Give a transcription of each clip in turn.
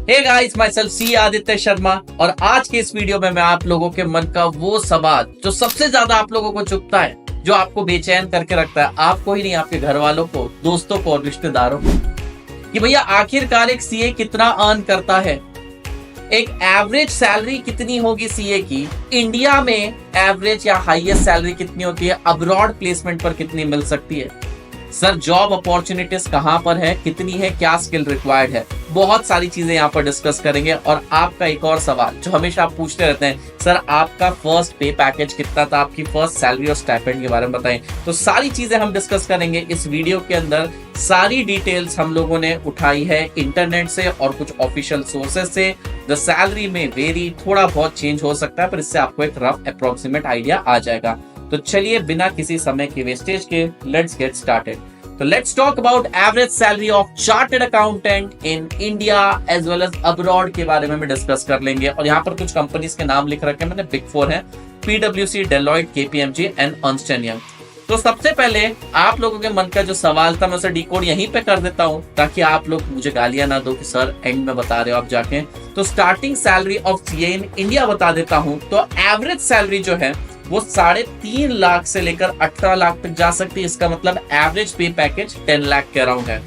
Hey guys, my self सी आदित्य शर्मा। और आज के इस वीडियो में मैं आप लोगों के मन का वो सवाल जो सबसे ज्यादा आप लोगों को चुभता है, जो आपको बेचैन करके रखता है, आपको ही नहीं आपके घर वालों को, दोस्तों को और रिश्तेदारों को, कि भैया आखिरकार एक सीए कितना अर्न करता है। एक एवरेज सैलरी कितनी होगी सीए की, इंडिया में एवरेज या हाईएस्ट सैलरी कितनी होती है, अब्रॉड प्लेसमेंट पर कितनी मिल सकती है, सर जॉब अपॉर्चुनिटीज कहां पर है, कितनी है, क्या स्किल रिक्वायर्ड है, बहुत सारी चीजें यहाँ पर डिस्कस करेंगे। और आपका एक और सवाल जो हमेशा आप पूछते रहते हैं, सर आपका फर्स्ट पे पैकेज कितना था, आपकी फर्स्ट सैलरी और स्टाइपेंड के बारे में बताएं। तो सारी चीजें हम डिस्कस करेंगे इस वीडियो के अंदर। सारी डिटेल्स हम लोगों ने उठाई है इंटरनेट से और कुछ ऑफिशियल सोर्सेज से। द सैलरी में वेरी थोड़ा बहुत चेंज हो सकता है, पर इससे आपको एक रफ अप्रोक्सीमेट आइडिया आ जाएगा। तो चलिए बिना किसी समय की वेस्टेज के लेट्स गेट स्टार्टेड। तो let's talk about average salary of chartered accountant in India as well as abroad के बारे में डिस्कस कर लेंगे। और यहाँ पर कुछ कंपनीज के नाम लिख रखे हैं मैंने, बिग फोर है, पीडब्ल्यूसी, Deloitte, KPMG and Ernst and Young. तो सबसे पहले आप लोगों के मन का जो सवाल था मैं उसे डिकोड यहीं पे कर देता हूं, ताकि आप लोग मुझे गालियां ना दो कि सर एंड में बता रहे हो आप जाके। तो starting salary of CA in India बता देता हूं। तो एवरेज सैलरी जो है वो 3.5 लाख से लेकर 18 लाख तक जा सकती है। इसका मतलब एवरेज पे पैकेज 10 लाख के अराउंड है।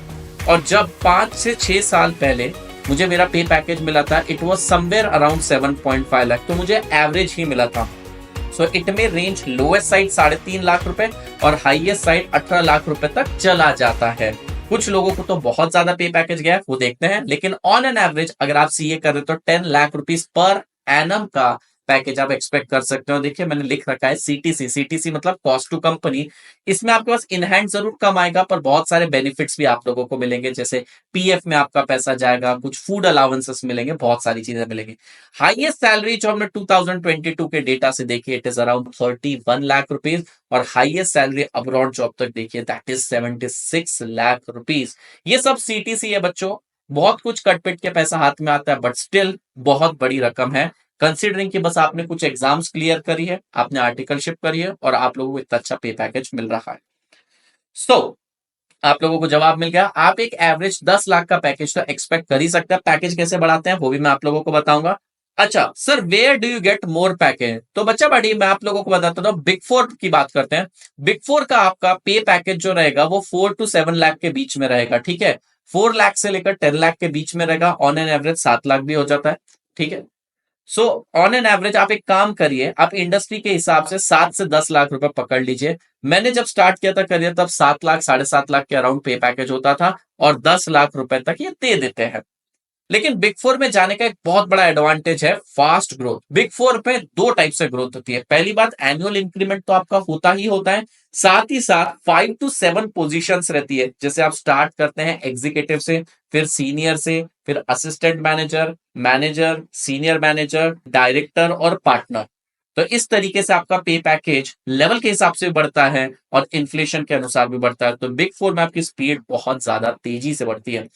और जब 5 से 6 साल पहले मुझे मेरा पे पैकेज मिला था, it was somewhere around 7.5 lakh, तो मुझे एवरेज ही मिला था। सो इट में रेंज लोएस्ट साइड 3.5 लाख रुपए और हाईएस्ट साइड 18 लाख रुपए तक चला जाता है। कुछ लोगों को तो बहुत ज्यादा पे पैकेज गया है, वो देखते हैं, लेकिन ऑन एन एवरेज अगर आप सीए कर रहे हो तो 10 लाख रुपीज पर एनम का पैकेज आप एक्सपेक्ट कर सकते हो। देखिए मैंने लिख रखा है सीटीसी, सीटीसी मतलब कॉस्ट टू कंपनी। इसमें आपके पास इन हैंड जरूर कम आएगा, पर बहुत सारे बेनिफिट्स भी आप लोगों को मिलेंगे, जैसे पीएफ में आपका पैसा जाएगा, कुछ फूड अलाउंसेस मिलेंगे, बहुत सारी चीजें मिलेंगी। हाईएस्ट सैलरी जो हमने 2022 के डेटा से देखी, it is around 31 lakh rupees. और हाईएस्ट सैलरी अब्रॉड जॉब तक देखिए, दैट इज 76 लाख रुपीज। ये सब सीटीसी है बच्चों, बहुत कुछ कटपिट के पैसा हाथ में आता है, बट स्टिल बहुत बड़ी रकम है, कंसीडरिंग कि बस आपने कुछ एग्जाम्स क्लियर करी है, आपने आर्टिकलशिप करी है और आप लोगों को इतना अच्छा पे पैकेज मिल रहा है। सो आप लोगों को जवाब मिल गया। आप एक एवरेज 10 लाख का पैकेज तो एक्सपेक्ट कर ही सकते हैं। पैकेज कैसे बढ़ाते हैं वो भी मैं आप लोगों को बताऊंगा। अच्छा sir, where do you get more package? तो बच्चा बड़ी मैं आप लोगों को बताता हूँ, बिग फोर की बात करते हैं। बिग फोर का आपका पे पैकेज जो रहेगा वो 4 to 7 लाख के बीच में रहेगा, ठीक है। 4 लाख से लेकर 10 लाख के बीच में रहेगा। ऑन एन एवरेज 7 लाख भी हो जाता है, ठीक है। सो ऑन एन एवरेज आप एक काम करिए, आप इंडस्ट्री के हिसाब से 7 से 10 लाख रुपए पकड़ लीजिए। मैंने जब स्टार्ट किया था करियर तब 7 लाख 7.5 लाख के अराउंड पे पैकेज होता था और 10 लाख रुपए तक ये दे देते हैं। लेकिन बिग फोर में जाने का एक बहुत बड़ा एडवांटेज है, फास्ट ग्रोथ। बिग फोर में 2 टाइप से ग्रोथ होती है। पहली बात, एनुअल इंक्रीमेंट तो आपका होता ही होता है, साथ ही साथ 5 to 7 पोजीशंस रहती है। जैसे आप स्टार्ट करते हैं एग्जीक्यूटिव से, फिर सीनियर से, फिर assistant manager, manager, senior manager, director और पार्टनर। तो इस तरीके से आपका पे पैकेज लेवल के हिसाब से बढ़ता है और इन्फ्लेशन के अनुसार भी बढ़ता है। तो बिग फोर में आपकी स्पीड बहुत ज्यादा तेजी से बढ़ती है।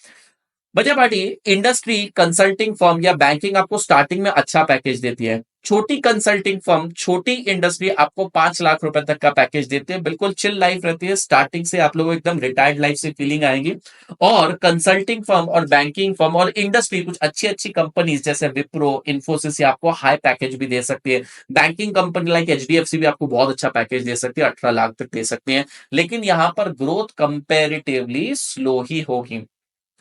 बचा पार्टी इंडस्ट्री, कंसल्टिंग फर्म या बैंकिंग आपको स्टार्टिंग में अच्छा पैकेज देती है। छोटी कंसल्टिंग फर्म, छोटी इंडस्ट्री आपको 5 लाख रुपए तक का पैकेज देते हैं। बिल्कुल चिल लाइफ रहती है, स्टार्टिंग से आप लोगों को एकदम रिटायर्ड लाइफ से फीलिंग आएगी। और कंसल्टिंग फर्म और बैंकिंग फर्म और इंडस्ट्री कुछ अच्छी अच्छी कंपनीज जैसे विप्रो, इन्फोसिस आपको हाई पैकेज भी दे सकती है। बैंकिंग कंपनी लाइक एचडीएफसी भी आपको बहुत अच्छा पैकेज दे सकती है, 18 लाख तक दे सकती है। लेकिन यहाँ पर ग्रोथ कंपेरेटिवली स्लो ही होगी।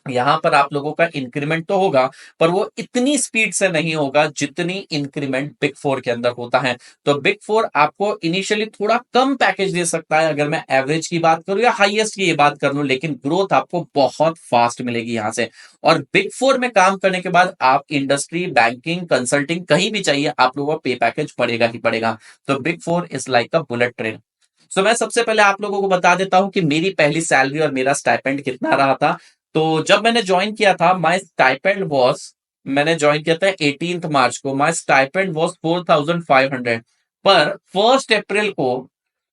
यहां पर आप लोगों का इंक्रीमेंट तो होगा, पर वो इतनी स्पीड से नहीं होगा जितनी इंक्रीमेंट बिग फोर के अंदर होता है। तो बिग फोर आपको इनिशियली थोड़ा कम पैकेज दे सकता है, अगर मैं एवरेज की बात करूं या हाईएस्ट की बात करूं, लेकिन ग्रोथ आपको बहुत फास्ट मिलेगी यहां से। और बिग फोर में काम करने के बाद आप इंडस्ट्री, बैंकिंग, कंसल्टिंग कहीं भी चाहिए, आप लोगों का पे पैकेज बढ़ेगा ही बढ़ेगा। तो big four is like a bullet train. So मैं सबसे पहले आप लोगों को बता देता हूं कि मेरी पहली सैलरी और मेरा स्टाइपेंड कितना रहा था। तो जब मैंने ज्वाइन किया था, माय स्टाइपेंड वॉज, मैंने ज्वाइन किया था 18 मार्च को, माय स्टाइपेंड वॉज 4500। पर 1 अप्रैल को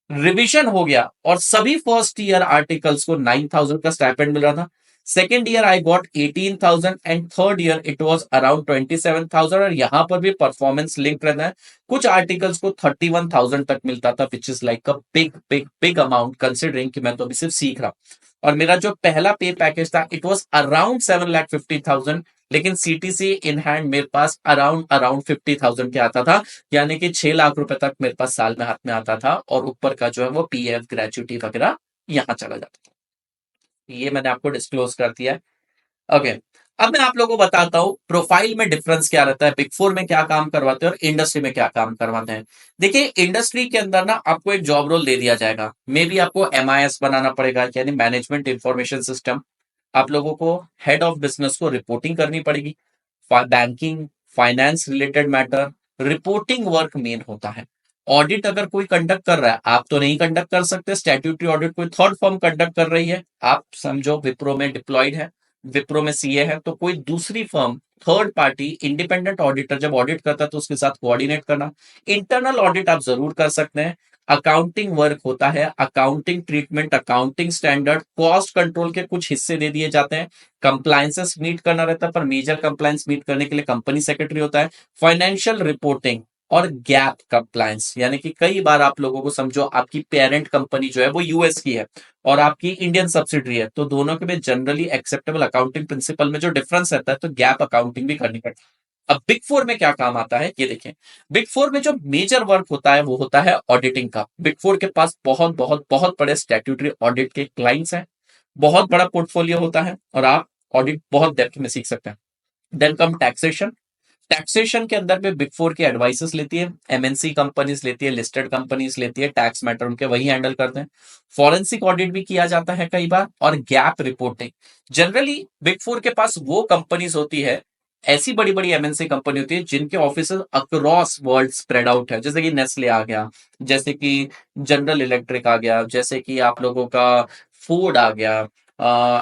रिवीजन हो गया और सभी फर्स्ट ईयर आर्टिकल्स को 9000 का स्टाइपेंड मिल रहा था। Second year I got 18,000 and third year it was around 27,000। और यहां पर भी परफॉर्मेंस लिंक रहता है। कुछ आर्टिकल्स को 31,000 तक मिलता था, which is like a big big big amount considering कि मैं तो अभी सिर्फ सीख रहा हूं। और मेरा जो पहला पे पैकेज था इट वाज अराउंड 7,50,000, लेकिन सीटीसी इन हैंड मेरे पास अराउंड अराउंड 50,000 के आता था, यानी कि 6 लाख रुपए तक मेरे पास साल में हाथ में आता था। और ऊपर का जो है वो पीएफ ग्रेचुटी वगैरह यहाँ चला जाता था। ये मैंने आपको डिस्क्लोज कर दिया है। ओके, अब मैं आप लोगों को बताता हूं प्रोफाइल में डिफरेंस क्या रहता है, बिग फोर में क्या काम करवाते हैं और इंडस्ट्री में क्या काम करवाते हैं। देखिए, इंडस्ट्री के अंदर ना आपको एक जॉब रोल दे दिया जाएगा, मे बी आपको एमआईएस बनाना पड़ेगा, यानी मैनेजमेंट इंफॉर्मेशन सिस्टम। आप लोगों को हेड ऑफ बिजनेस को रिपोर्टिंग करनी पड़ेगी। Banking, finance related matter, reporting work main होता है। ऑडिट अगर कोई कंडक्ट कर रहा है, आप तो नहीं कंडक्ट कर सकते, स्टैट्यूटरी ऑडिट कोई थर्ड फर्म कंडक्ट कर रही है। आप समझो विप्रो में डिप्लॉयड है, विप्रो में सीए है, तो कोई दूसरी firm third party independent auditor जब ऑडिट करता है तो उसके साथ कोऑर्डिनेट करना। इंटरनल ऑडिट आप जरूर कर सकते हैं। अकाउंटिंग वर्क होता है, accounting treatment, accounting standard, cost control के कुछ हिस्से दे दिए जाते हैं। कंप्लायंसेस मीट करना रहता है, पर मेजर कंप्लायंस मीट करने के लिए कंपनी सेक्रेटरी होता है। फाइनेंशियल रिपोर्टिंग और गैप कंप्लायंस, यानी कि कई बार आप लोगों को समझो आपकी पेरेंट कंपनी जो है वो यूएस की है और आपकी इंडियन सब्सिडरी है, तो दोनों के में जनरली एक्सेप्टेबल अकाउंटिंग प्रिंसिपल में जो डिफरेंस रहता है, तो गैप अकाउंटिंग भी करनी पड़ती है। अब बिग फोर में क्या काम आता है ये देखें। बिग फोर में जो मेजर वर्क होता है वो होता है ऑडिटिंग का। बिग फोर के पास बहुत बहुत बहुत बड़े स्टैट्यूटरी ऑडिट के क्लाइंट्स हैं, बहुत बड़ा पोर्टफोलियो होता है और आप ऑडिट बहुत डेप्थ में सीख सकते हैं। Then come taxation. टैक्सेशन के अंदर में बिग फोर की एडवाइसेस लेती है, एमएनसी कंपनीज लेती है, लिस्टेड कंपनीज लेती है, टैक्स मैटर उनके वही हैंडल करते हैं। फॉरेंसिक ऑडिट भी किया जाता है कई बार, और gap reporting. Generally big four के पास वो कंपनीज होती है, ऐसी बड़ी बड़ी एमएनसी कंपनी होती है जिनके office across world spread out है, जैसे कि नेस्ले आ गया, जैसे कि जनरल इलेक्ट्रिक आ गया, जैसे कि आप लोगों का फोर्ड आ गया।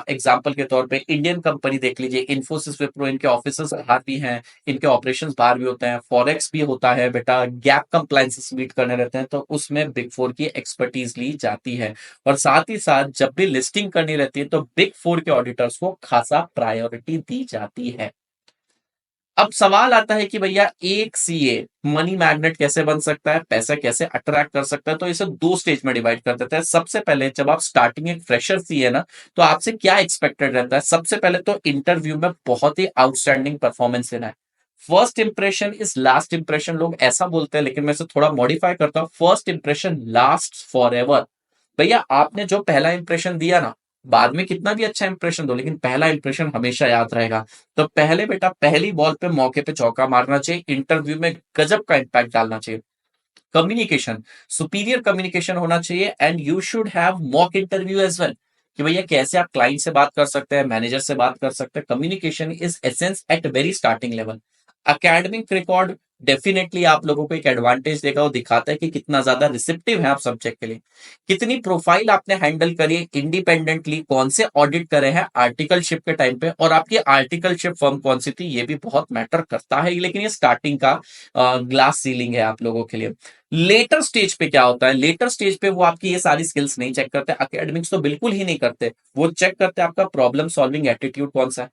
एग्जाम्पल के तौर पे इंडियन कंपनी देख लीजिए, इन्फोसिस, विप्रो, इनके ऑफिस बाहर भी हैं, इनके ऑपरेशंस बाहर भी होते हैं, फॉरेक्स भी होता है बेटा, गैप कंप्लायंसेस मीट करने रहते हैं, तो उसमें बिग फोर की एक्सपर्टीज ली जाती है। और साथ ही साथ जब भी लिस्टिंग करनी रहती है तो बिग फोर के ऑडिटर्स को खासा प्रायोरिटी दी जाती है। अब सवाल आता है कि भैया एक सीए मनी मैग्नेट कैसे बन सकता है, पैसा कैसे अट्रैक्ट कर सकता है। तो इसे दो स्टेज में डिवाइड कर देते हैं। सबसे पहले जब आप स्टार्टिंग एक फ्रेशर सीए ना, तो आपसे क्या एक्सपेक्टेड रहता है। सबसे पहले तो इंटरव्यू में बहुत ही आउटस्टैंडिंग परफॉर्मेंस देना है। First impression is last impression, लोग ऐसा बोलते हैं, लेकिन मैं इसे थोड़ा मॉडिफाई करता हूं। First impression last for ever. भैया आपने जो पहला इंप्रेशन दिया ना, बाद में कितना भी अच्छा इंप्रेशन दो, लेकिन पहला इंप्रेशन हमेशा याद रहेगा। तो पहले बेटा पहली बॉल पे मौके पे चौका मारना चाहिए, इंटरव्यू में गजब का इंपैक्ट डालना चाहिए। कम्युनिकेशन, सुपीरियर कम्युनिकेशन होना चाहिए, and you should have mock interview as well, कि भैया कैसे आप क्लाइंट से बात कर सकते हैं, मैनेजर से बात कर सकते हैं। Communication is essence at very starting level. Academic record definitely आप लोगों को एक एडवांटेज देगा, वो दिखाता है कि कितना ज्यादा रिसेप्टिव है आप सब्जेक्ट के लिए, कितनी प्रोफाइल आपने हैंडल करी इंडिपेंडेंटली, कौन से ऑडिट करे हैं आर्टिकलशिप के टाइम पे, और आपकी आर्टिकलशिप फर्म कौन सी थी, ये भी बहुत मैटर करता है। लेकिन ये स्टार्टिंग का ग्लास सीलिंग है आप लोगों के लिए। लेटर स्टेज पे क्या होता है, लेटर स्टेज पे वो आपकी ये सारी स्किल्स नहीं चेक करते, एकेडमिक्स तो बिल्कुल ही नहीं करते। वो चेक करते हैं आपका प्रॉब्लम सॉल्विंग एटीट्यूड कौन सा है,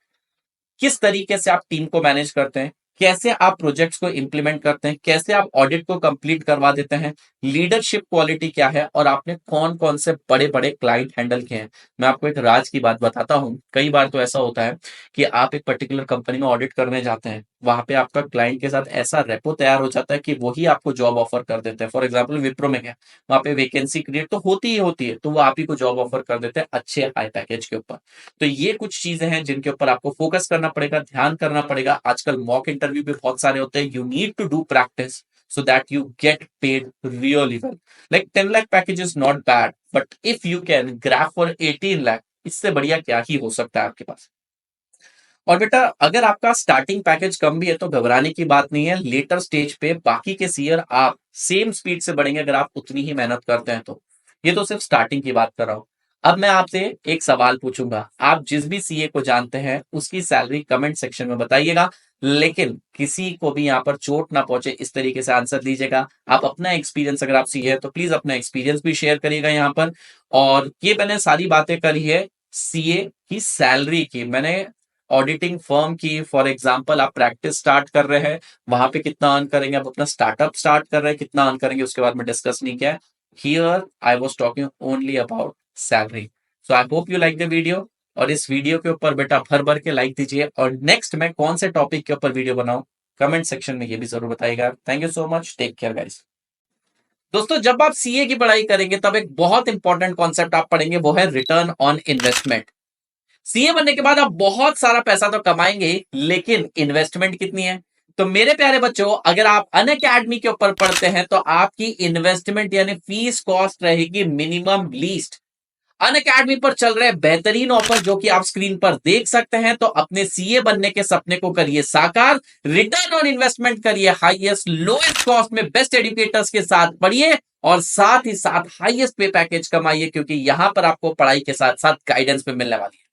किस तरीके से आप टीम को मैनेज करते हैं, कैसे आप प्रोजेक्ट्स को इंप्लीमेंट करते हैं, कैसे आप ऑडिट को कंप्लीट करवा देते हैं, लीडरशिप क्वालिटी क्या है, और आपने कौन कौन से बड़े बड़े क्लाइंट हैंडल किए हैं। मैं आपको एक राज की बात बताता हूं, कई बार तो ऐसा होता है कि आप एक पर्टिकुलर कंपनी में ऑडिट करने जाते हैं, वहां पे आपका क्लाइंट के साथ ऐसा रेपो तैयार हो जाता है कि वही आपको जॉब ऑफर कर देते हैं। फॉर एग्जाम्पल विप्रो में क्या, वहां पे वैकेंसी क्रिएट तो होती ही होती है, तो वो आप ही को जॉब ऑफर कर देते हैं अच्छे हाई पैकेज के ऊपर। तो ये कुछ चीजें हैं जिनके ऊपर आपको फोकस करना पड़ेगा, ध्यान करना पड़ेगा। आजकल मॉक इंटरव्यू भी बहुत सारे होते हैं, you need to do practice so that you get paid really well. Like 10 lakh package is not bad, but if you can grab for 18 lakh, इससे बढ़िया क्या ही हो सकता है आपके पास। और बेटा अगर आपका स्टार्टिंग पैकेज कम भी है तो घबराने की बात नहीं है, लेटर स्टेज पे बाकी के सीयर आप सेम स्पीड से बढ़ेंगे अगर आप उतनी ही मेहनत करते हैं तो। ये तो सिर्फ स्टार्टिंग की बात कर रहा हूं। अब मैं आपसे एक सवाल पूछूंगा, आप जिस भी सीए को जानते हैं उसकी सैलरी कमेंट सेक्शन में बताइएगा, लेकिन किसी को भी यहाँ पर चोट ना पहुंचे इस तरीके से आंसर दीजिएगा। आप अपना एक्सपीरियंस, अगर आप सीए है तो प्लीज अपना एक्सपीरियंस भी शेयर करिएगा यहाँ पर। और ये मैंने सारी बातें करी है सीए की सैलरी की। मैंने ऑडिटिंग फर्म की, फॉर एग्जांपल आप प्रैक्टिस स्टार्ट कर रहे हैं, वहां पे कितना अर्न करेंगे, आप अपना स्टार्टअप स्टार्ट कर रहे हैं कितना अर्न करेंगे, उसके बारे में डिस्कस नहीं किया है। Here I was talking only about salary. So I hope you like the video, और इस वीडियो के ऊपर बेटा भर भर के लाइक दीजिए, और नेक्स्ट मैं कौन से टॉपिक के ऊपर वीडियो बनाऊं कमेंट सेक्शन में ये भी जरूर बताइएगा। Thank you so much, take care guys. दोस्तों, जब आप सीए की पढ़ाई करेंगे तब एक बहुत इंपॉर्टेंट कॉन्सेप्ट आप पढ़ेंगे, वो है रिटर्न ऑन इन्वेस्टमेंट। सीए बनने के बाद आप बहुत सारा पैसा तो कमाएंगे, लेकिन इन्वेस्टमेंट कितनी है? तो मेरे प्यारे बच्चों, अगर आप अनअकैडमी के ऊपर पढ़ते हैं तो आपकी इन्वेस्टमेंट यानी फीस कॉस्ट रहेगी मिनिमम लीस्ट। अनअकैडमी पर चल रहे बेहतरीन ऑफर जो कि आप स्क्रीन पर देख सकते हैं, तो अपने सीए बनने के सपने को करिए साकार। रिटर्न ऑन इन्वेस्टमेंट करिए हाईएस्ट लोएस्ट कॉस्ट में, बेस्ट एजुकेटर्स के साथ पढ़िए, और साथ ही साथ हाईएस्ट पे पैकेज कमाइए, क्योंकि यहां पर आपको पढ़ाई के साथ साथ गाइडेंस भी मिलने वाली है।